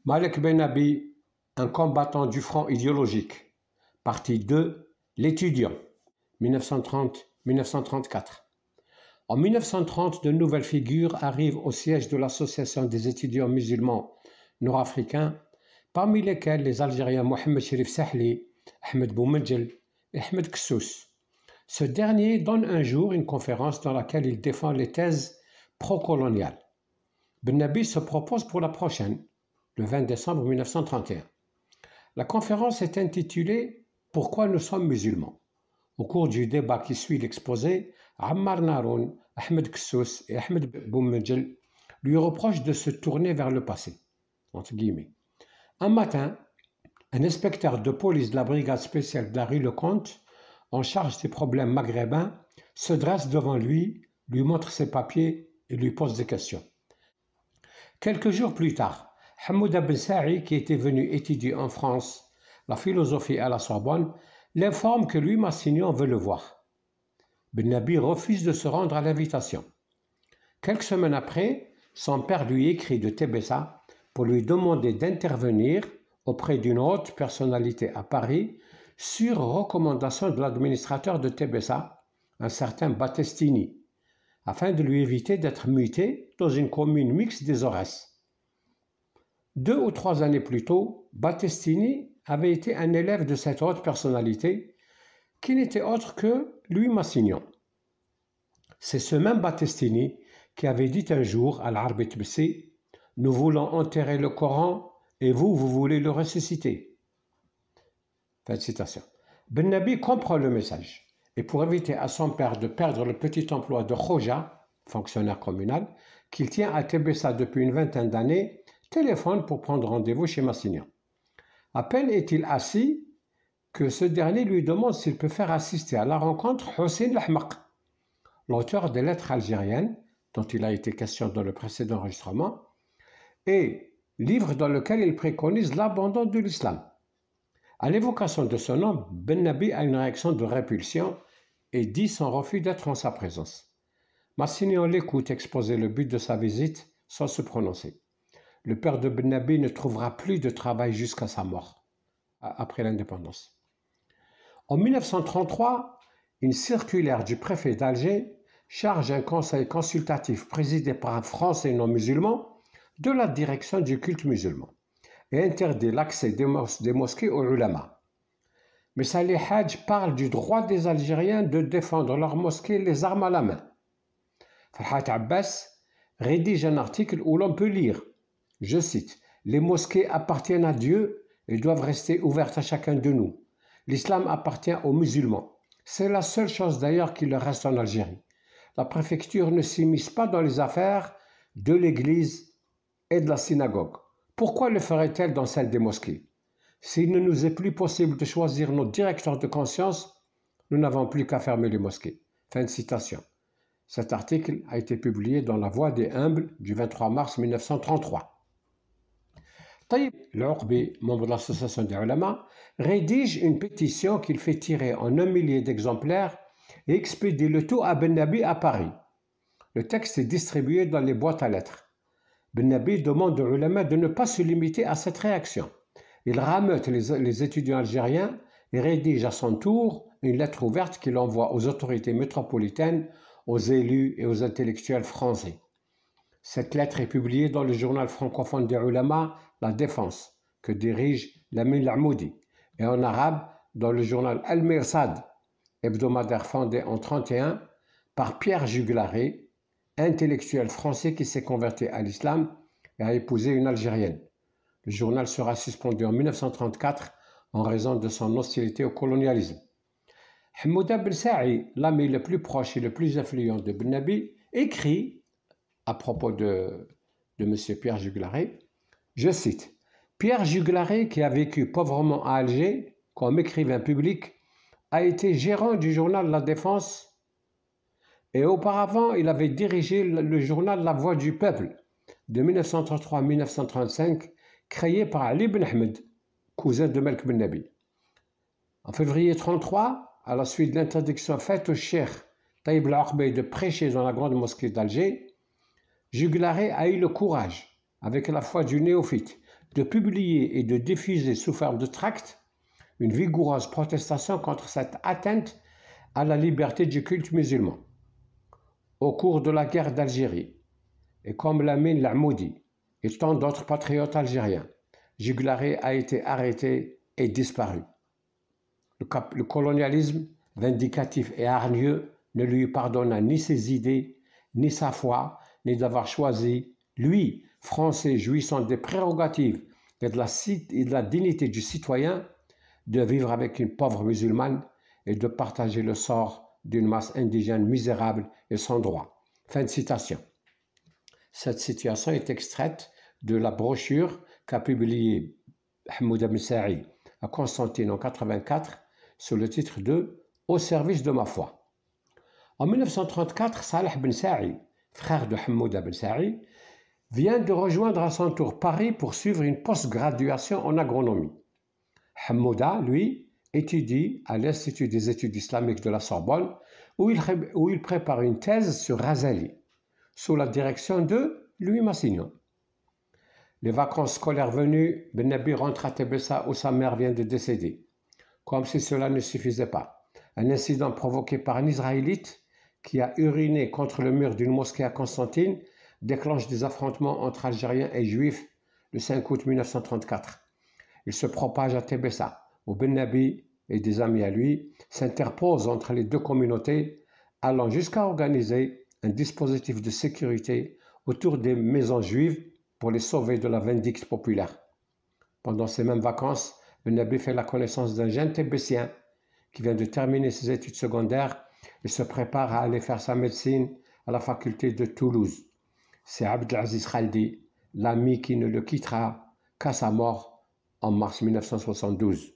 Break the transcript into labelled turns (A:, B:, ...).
A: Malek Ben Abi, un combattant du front idéologique. Partie 2, l'étudiant, 1930-1934. En 1930, de nouvelles figures arrivent au siège de l'Association des étudiants musulmans nord-africains, parmi lesquels les Algériens Mohamed Cherif Sahli, Ahmed Boumedjel et Ahmed Kssous. Ce dernier donne un jour une conférence dans laquelle il défend les thèses pro-coloniales. Ben Nabi se propose pour la prochaine, le 20 décembre 1931. La conférence est intitulée « Pourquoi nous sommes musulmans ?» Au cours du débat qui suit l'exposé, Ammar Naroun, Ahmed Kssous et Ahmed Boumedjel lui reprochent de se tourner vers le passé. Entre guillemets. Un matin, un inspecteur de police de la brigade spéciale de la rue Lecomte, en charge des problèmes maghrébins, se dresse devant lui montre ses papiers et lui pose des questions. Quelques jours plus tard, Hamouda Ben Saï, qui était venu étudier en France la philosophie à la Sorbonne, l'informe que lui, Massignon, veut le voir. Ben Nabi refuse de se rendre à l'invitation. Quelques semaines après, son père lui écrit de Tébessa pour lui demander d'intervenir auprès d'une haute personnalité à Paris sur recommandation de l'administrateur de Tébessa, un certain Battestini, afin de lui éviter d'être muté dans une commune mixte des Aurès. 2 ou 3 années plus tôt, Battestini avait été un élève de cette haute personnalité qui n'était autre que Louis Massignon. C'est ce même Battestini qui avait dit un jour à l'Arbi Tbissi « Nous voulons enterrer le Coran et vous voulez le ressusciter ». Fin de citation. Ben Nabi comprend le message et pour éviter à son père de perdre le petit emploi de Khoja, fonctionnaire communal, qu'il tient à Tébessa depuis une vingtaine d'années, téléphone pour prendre rendez-vous chez Massignon. À peine est-il assis que ce dernier lui demande s'il peut faire assister à la rencontre Hossein Lahmaq, l'auteur des lettres algériennes dont il a été question dans le précédent enregistrement, et livre dans lequel il préconise l'abandon de l'islam. À l'évocation de ce nom, Ben Nabi a une réaction de répulsion et dit son refus d'être en sa présence. Massignon l'écoute exposer le but de sa visite sans se prononcer. Le père de Ben Nabi ne trouvera plus de travail jusqu'à sa mort, après l'indépendance. En 1933, une circulaire du préfet d'Alger charge un conseil consultatif présidé par un Français non musulman de la direction du culte musulman et interdit l'accès des mosquées aux ulama. Mais Salih Hadj parle du droit des Algériens de défendre leurs mosquées les armes à la main. Farhat Abbas rédige un article où l'on peut lire, je cite, « Les mosquées appartiennent à Dieu et doivent rester ouvertes à chacun de nous. L'islam appartient aux musulmans. C'est la seule chose d'ailleurs qui leur reste en Algérie. La préfecture ne s'immisce pas dans les affaires de l'église et de la synagogue. Pourquoi le ferait-elle dans celle des mosquées? S'il ne nous est plus possible de choisir nos directeurs de conscience, nous n'avons plus qu'à fermer les mosquées. » Fin de citation. Cet article a été publié dans La Voix des Humbles du 23 mars 1933. Taïb L'Ourbi, membre de l'association des ulama, rédige une pétition qu'il fait tirer en 1 millier d'exemplaires et expédie le tout à Ben Nabi à Paris. Le texte est distribué dans les boîtes à lettres. Ben Nabi demande aux ulama de ne pas se limiter à cette réaction. Il rameute les étudiants algériens et rédige à son tour une lettre ouverte qu'il envoie aux autorités métropolitaines, aux élus et aux intellectuels français. Cette lettre est publiée dans le journal francophone des ulama, La Défense, que dirige Lamine Lahmoudi, et en arabe dans le journal Al-Mirsad, hebdomadaire fondé en 1931 par Pierre Juglaré, intellectuel français qui s'est converti à l'islam et a épousé une Algérienne. Le journal sera suspendu en 1934 en raison de son hostilité au colonialisme. Hamouda Ben Saï, l'ami le plus proche et le plus influent de Ben Nabi, écrit à propos de M. Pierre Juglaré, je cite, « Pierre Juglaré, qui a vécu pauvrement à Alger comme écrivain public, a été gérant du journal La Défense et auparavant il avait dirigé le journal La Voix du Peuple de 1933 à 1935, créé par Ali Ben Ahmed, cousin de Melk Ben Nabi. En février 1933, à la suite de l'interdiction faite au cheikh Taïb L'Ourbi de prêcher dans la grande mosquée d'Alger, Juglaré a eu le courage, avec la foi du néophyte, de publier et de diffuser sous forme de tracts une vigoureuse protestation contre cette atteinte à la liberté du culte musulman. Au cours de la guerre d'Algérie, et comme Lamine L'Amoudi et tant d'autres patriotes algériens, Juglaré a été arrêté et disparu. Le colonialisme, vindicatif et hargneux, ne lui pardonna ni ses idées, ni sa foi, ni d'avoir choisi, lui, Français jouissant des prérogatives et de la dignité du citoyen, de vivre avec une pauvre musulmane et de partager le sort d'une masse indigène misérable et sans droit. Fin de citation. Cette citation est extraite de la brochure qu'a publiée Hamouda Ben Saï à Constantine en 1984 sous le titre de « Au service de ma foi ». En 1934, Saleh Ben Saï, frère de Hamouda Ben Saï, vient de rejoindre à son tour Paris pour suivre une post-graduation en agronomie. Hamouda, lui, étudie à l'Institut des études islamiques de la Sorbonne, où il prépare une thèse sur Razali, sous la direction de Louis Massignon. Les vacances scolaires venues, Ben Nabi rentre à Tébessa où sa mère vient de décéder. Comme si cela ne suffisait pas, un incident provoqué par un Israélite qui a uriné contre le mur d'une mosquée à Constantine déclenche des affrontements entre Algériens et Juifs le 5 août 1934. Il se propage à Tébessa, où Ben Nabi et des amis à lui s'interposent entre les deux communautés, allant jusqu'à organiser un dispositif de sécurité autour des maisons juives pour les sauver de la vindicte populaire. Pendant ces mêmes vacances, Ben Nabi fait la connaissance d'un jeune Tébessien qui vient de terminer ses études secondaires et se prépare à aller faire sa médecine à la faculté de Toulouse. C'est Abdelaziz Khaldi, l'ami qui ne le quittera qu'à sa mort en mars 1972.